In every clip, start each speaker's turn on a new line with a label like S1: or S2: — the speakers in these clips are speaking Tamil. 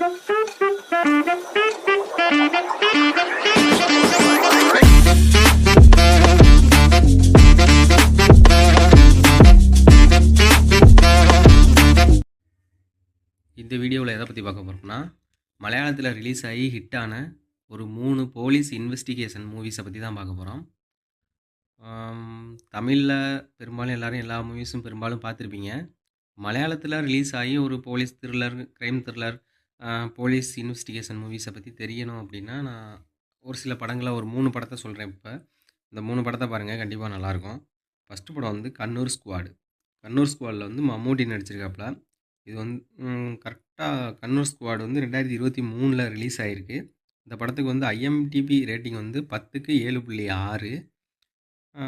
S1: இந்த வீடியோவில் எதை பற்றி பார்க்க போகிறோம்னா, மலையாளத்தில் ரிலீஸ் ஆகி ஹிட்டான ஒரு 3 போலீஸ் இன்வெஸ்டிகேஷன் மூவிஸை பற்றி தான் பார்க்க போகிறோம். தமிழில் பெரும்பாலும் எல்லோரும் எல்லா மூவிஸும் பெரும்பாலும் பார்த்துருப்பீங்க. மலையாளத்தில் ரிலீஸ் ஆகி ஒரு police thriller, crime thriller, police investigation மூவிஸை பற்றி தெரியணும் அப்படின்னா, நான் ஒரு சில படங்களை ஒரு 3 படத்தை சொல்கிறேன். இப்போ இந்த 3 படத்தை பாருங்கள், கண்டிப்பாக நல்லாயிருக்கும். ஃபஸ்ட்டு படம் வந்து கண்ணூர் ஸ்குவாடு. கண்ணூர் ஸ்குவாடில் வந்து மம்மூட்டி நடிச்சிருக்காப்புல. இது வந்து கரெக்டாக கண்ணூர் ஸ்குவாடு வந்து 2023 ரிலீஸ் ஆகிருக்கு. இந்த படத்துக்கு வந்து IMDb ரேட்டிங் வந்து 10க்கு 7.6.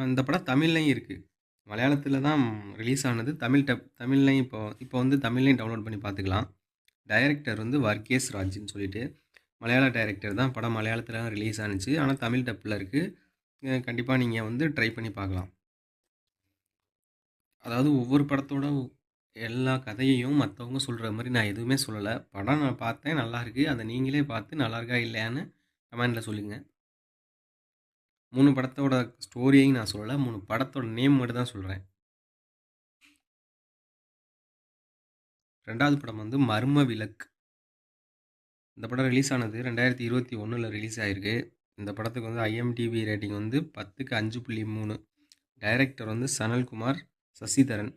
S1: இந்த படம் தமிழ்லையும் இருக்குது. மலையாளத்தில் தான் ரிலீஸ் ஆனது. தமிழ்லையும் இப்போ வந்து தமிழ்லையும் டவுன்லோட் பண்ணி பார்த்துக்கலாம். டைரக்டர் வந்து வர்கேஸ் ராஜ்னு சொல்லிட்டு மலையாள டைரக்டர் தான். படம் மலையாளத்தில் தான் ரிலீஸ் ஆனிச்சு, ஆனால் தமிழ் டப்பில் இருக்குது. கண்டிப்பாக நீங்கள் வந்து ட்ரை பண்ணி பார்க்கலாம். அதாவது ஒவ்வொரு படத்தோட எல்லா கதையையும் மற்றவங்க சொல்கிற மாதிரி நான் எதுவுமே சொல்லலை. படம் நான் பார்த்தேன், நல்லாயிருக்கு. அதை நீங்களே பார்த்து நல்லாயிருக்கா இல்லையான்னு கமெண்டில் சொல்லுங்கள். 3 படத்தோட ஸ்டோரியையும் நான் சொல்லலை, 3 படத்தோட நேம் மட்டும் தான் சொல்கிறேன். 2வது படம் வந்து மர்ம விளக்கு. இந்த படம் ரிலீஸ் ஆனது 2021 ரிலீஸ் ஆகிருக்கு. இந்த படத்துக்கு வந்து IMDb ரேட்டிங் வந்து 10க்கு 5.3. டைரக்டர் வந்து சனல்குமார் சசிதரன்.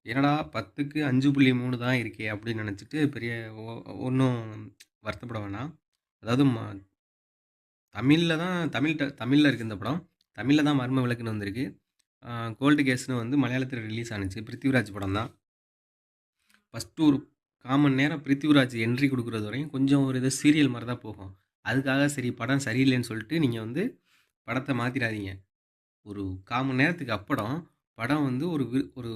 S1: என்னடா 10க்கு 5.3 தான் இருக்கே அப்படின்னு நினச்சிட்டு பெரிய ஒன்றும் வருத்தப்பட வேணாம். அதாவது தமிழில் இருக்குது இந்த படம். தமிழில் தான் மர்ம விளக்குன்னு வந்திருக்கு. கோல்டு கேஸ்னு வந்து மலையாளத்தில் ரிலீஸ் ஆனிச்சு. பிருத்திவிராஜ் படம் தான். ஃபஸ்ட்டு ஒரு காமன் நேரம் பிருத்திவிராஜ் என்ட்ரி கொடுக்குறது வரையும் கொஞ்சம் ஒரு இது சீரியல் மாதிரி தான் போகும். அதுக்காக சரி படம் சரியில்லைன்னு சொல்லிட்டு நீங்கள் வந்து படத்தை மாற்றிடாதீங்க. ஒரு காமன் நேரத்துக்கு அப்புறம் படம் வந்து ஒரு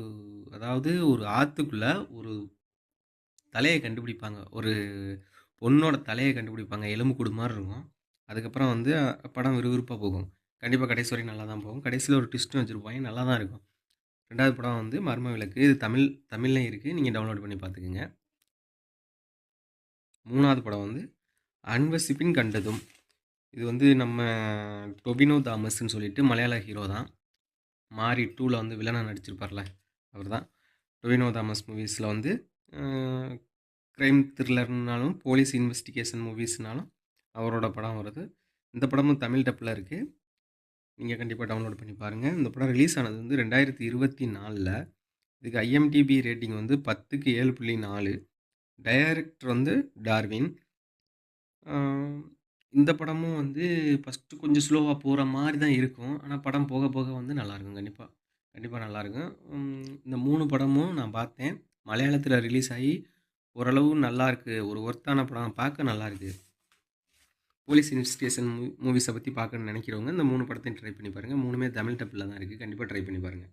S1: அதாவது ஒரு ஆற்றுக்குள்ளே ஒரு தலையை கண்டுபிடிப்பாங்க. ஒரு பொண்ணோட தலையை கண்டுபிடிப்பாங்க. எலும்புக்கூடு மாதிரி இருக்கும். அதுக்கப்புறம் வந்து படம் விறுவிறுப்பாக போகும். கண்டிப்பாக கடைசி வரைக்கும் நல்லா தான் போகும். கடைசியில் ஒரு ட்விஸ்ட்டும் வச்சுருப்பாங்க, நல்லா தான் இருக்கும். 2வது படம் வந்து மர்ம விளக்கு. இது தமிழ்லையும் இருக்குது, நீங்கள் டவுன்லோட் பண்ணி பார்த்துக்குங்க. 3வது படம் வந்து அன்வசிப்பின் கண்டதும். இது வந்து நம்ம டொபினோ தாமஸ்ன்னு சொல்லிட்டு மலையாள ஹீரோ தான். மாரி 2ல் வந்து வில்லனாக நடிச்சிருப்பார்ல, அவர் தான். டொபினோ தாமஸ் மூவிஸில் வந்து க்ரைம் த்ரில்லர்னாலும் போலீஸ் இன்வெஸ்டிகேஷன் மூவிஸ்னாலும் அவரோட படம் வருது. இந்த படமும் தமிழ் டப்பில் இருக்குது, நீங்கள் கண்டிப்பாக டவுன்லோட் பண்ணி பாருங்கள். இந்த படம் ரிலீஸ் ஆனது வந்து 2024. இதுக்கு IMDb ரேட்டிங் வந்து 10க்கு 7.4. டைரக்டர் வந்து டார்வின். இந்த படமும் வந்து ஃபஸ்ட்டு கொஞ்சம் ஸ்லோவாக போகிற மாதிரி தான் இருக்கும், ஆனால் படம் போக போக வந்து நல்லாயிருக்கும். கண்டிப்பாக நல்லாயிருக்கும். இந்த 3 படமும் நான் பார்த்தேன். மலையாளத்தில் ரிலீஸ் ஆகி ஓரளவு நல்லாயிருக்கு. ஒரு ஒர்த்தான படம், பார்க்க நல்லாயிருக்கு. போலீஸ் இன்வெஸ்டிகேஷன் மூவிஸை பற்றி பார்க்கணுன்னு நினைக்கிறவங்க இந்த 3 படத்தையும் ட்ரை பண்ணி பாருங்கள். 3மே தமிழ் டப்பில் தான் இருக்குது. கண்டிப்பாக ட்ரை பண்ணி பாருங்கள்.